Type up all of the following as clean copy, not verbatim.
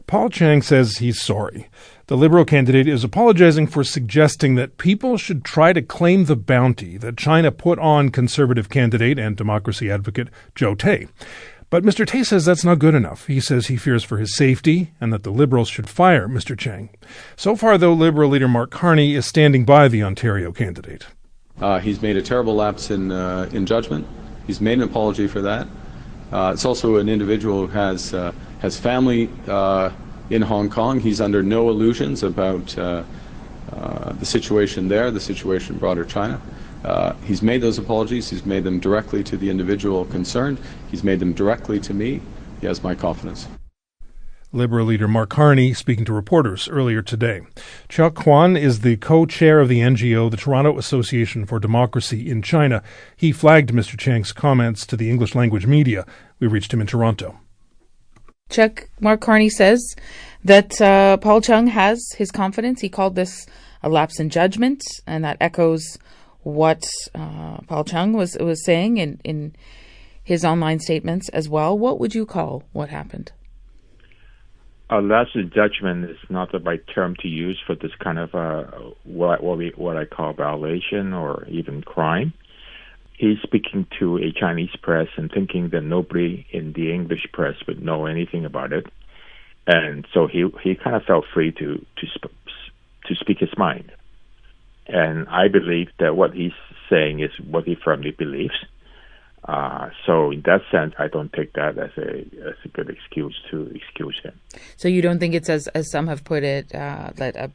Paul Chang says he's sorry. The Liberal candidate is apologizing for suggesting that people should try to claim the bounty that China put on Conservative candidate and democracy advocate Joe Tay. But Mr. Tay says that's not good enough. He says he fears for his safety and that the Liberals should fire Mr. Chang. So far, though, Liberal leader Mark Carney is standing by the Ontario candidate. He's made a terrible lapse in judgment. He's made an apology for that. It's also an individual who has family in Hong Kong. He's under no illusions about the situation there, the situation in broader China. He's made those apologies. He's made them directly to the individual concerned. He's made them directly to me. He has my confidence. Liberal leader Mark Carney speaking to reporters earlier today. Chuck Kwan is the co-chair of the NGO, the Toronto Association for Democracy in China. He flagged Mr. Chang's comments to the English language media. We reached him in Toronto. Chuck, Mark Carney says that Paul Chung has his confidence. He called this a lapse in judgment, and that echoes what Paul Chung was saying in his online statements as well. What would you call what happened? A lapse in judgment is not the right term to use for this kind of what I call violation or even crime. He's speaking to a Chinese press and thinking that nobody in the English press would know anything about it, and so he kind of felt free to speak his mind. And I believe that what he's saying is what he firmly believes. So in that sense, I don't take that as a good excuse to excuse him. So you don't think it's as some have put it, that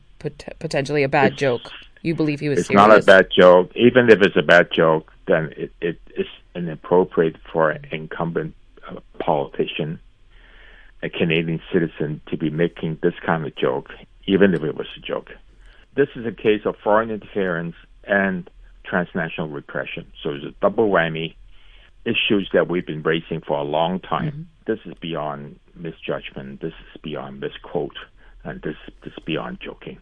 potentially a bad joke? You believe he was it's serious? It's not a bad joke. Even if it's a bad joke, then it is inappropriate for an incumbent politician, a Canadian citizen, to be making this kind of joke, even if it was a joke. This is a case of foreign interference and transnational repression. So it's a double whammy. Issues that we've been raising for a long time. Mm-hmm. This is beyond misjudgment. This is beyond misquote. And this is beyond joking.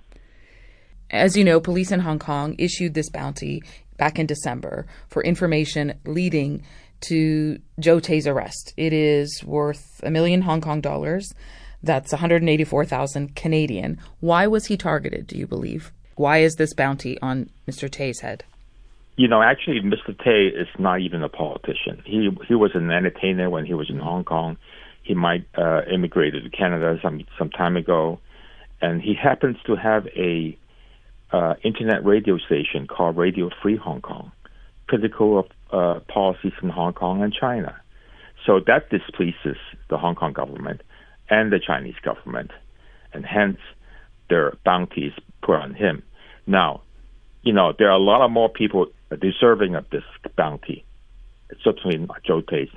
As you know, police in Hong Kong issued this bounty back in December for information leading to Joe Tay's arrest. It is worth $1 million Hong Kong dollars. That's 184,000 Canadian. Why was he targeted, do you believe? Why is this bounty on Mr. Tay's head? You know, actually, Mr. Tay is not even a politician. He was an entertainer when he was in Hong Kong. He might immigrated to Canada some time ago, and he happens to have a internet radio station called Radio Free Hong Kong, critical of policies in Hong Kong and China. So that displeases the Hong Kong government and the Chinese government, and hence their bounties put on him. Now, you know, there are a lot of more people deserving of this bounty. Certainly, Joe Tay is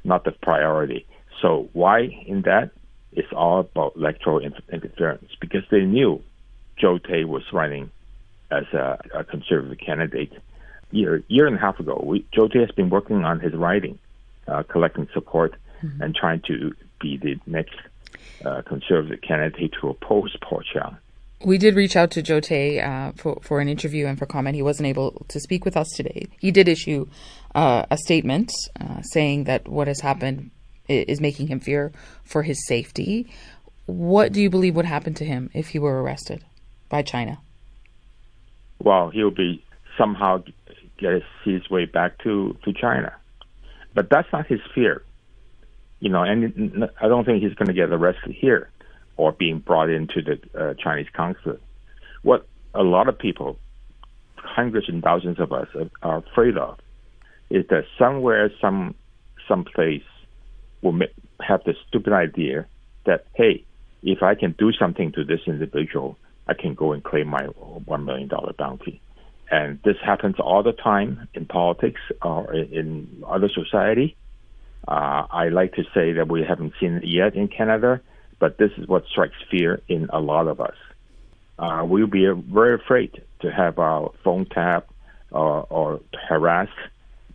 not the priority. So why in that? It's all about electoral interference, because they knew Joe Tay was running as a conservative candidate. Year and a half ago, Joe Tay has been working on his writing, collecting support, mm-hmm. and trying to be the next conservative candidate to oppose Paul Chung. We did reach out to Joe Tay for an interview and for comment. He wasn't able to speak with us today. He did issue a statement saying that what has happened is making him fear for his safety. What do you believe would happen to him if he were arrested by China? Well, he'll be somehow get his way back to China. But that's not his fear. You know, and I don't think he's going to get arrested here or being brought into the Chinese consulate. What a lot of people, hundreds and thousands of us, are afraid of is that somewhere, some place will have the stupid idea that, hey, if I can do something to this individual, I can go and claim my $1 million bounty. And this happens all the time in politics or in other society. I like to say that we haven't seen it yet in Canada, but this is what strikes fear in a lot of us. We'll be very afraid to have our phone tapped or harassed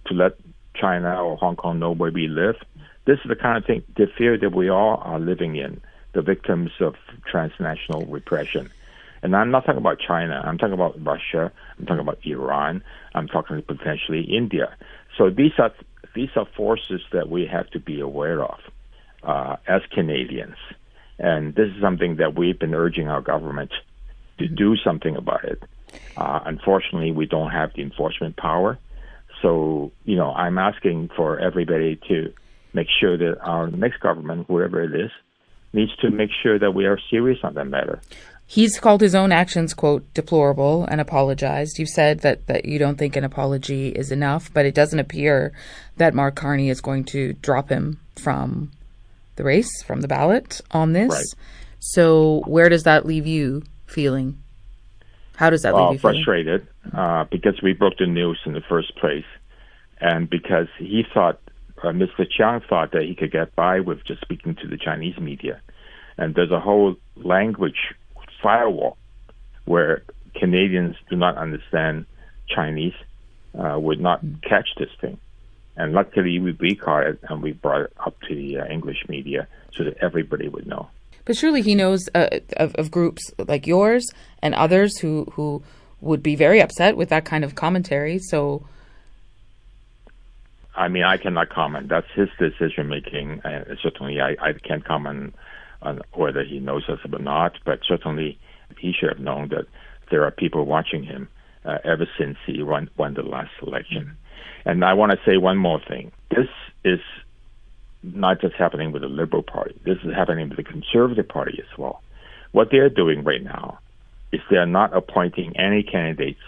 to let China or Hong Kong know where we live. This is the kind of thing, the fear that we all are living in, the victims of transnational repression. And I'm not talking about China. I'm talking about Russia. I'm talking about Iran. I'm talking potentially India. So these are forces that we have to be aware of as Canadians. And this is something that we've been urging our government to do something about it. Unfortunately, we don't have the enforcement power. So, I'm asking for everybody to make sure that our next government, whoever it is, needs to make sure that we are serious on that matter. He's called his own actions, quote, deplorable and apologized. You said that you don't think an apology is enough, but it doesn't appear that Mark Carney is going to drop him from the race, from the ballot on this. Right. So where does that leave you feeling? How does that leave you feeling? Frustrated, because we broke the news in the first place, and because he thought, Mr. Chiang thought that he could get by with just speaking to the Chinese media. And there's a whole language firewall where Canadians do not understand Chinese would not catch this thing. And luckily we caught it and we brought it up to the English media so that everybody would know. But surely he knows of groups like yours and others who would be very upset with that kind of commentary. So, I mean, I cannot comment. That's his decision making. Certainly, I can't comment on whether he knows us or not. But certainly, he should have known that there are people watching him ever since he won the last election. Mm-hmm. And I want to say one more thing. This is not just happening with the Liberal Party. This is happening with the Conservative Party as well. What they're doing right now is they're not appointing any candidates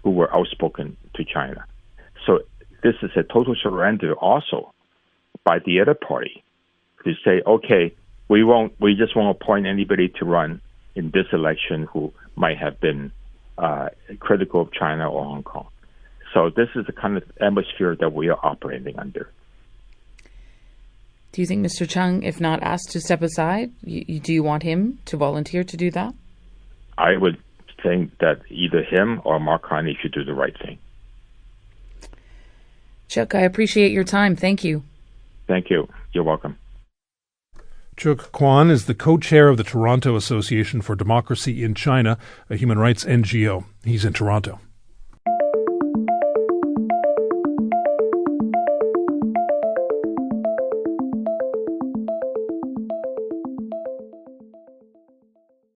who were outspoken to China. So this is a total surrender also by the other party to say, okay, we just won't appoint anybody to run in this election who might have been critical of China or Hong Kong. So this is the kind of atmosphere that we are operating under. Do you think Mr. Chung, if not asked to step aside, do you want him to volunteer to do that? I would think that either him or Mark Carney should do the right thing. Chuck, I appreciate your time. Thank you. Thank you. You're welcome. Chuk Kwan is the co-chair of the Toronto Association for Democracy in China, a human rights NGO. He's in Toronto.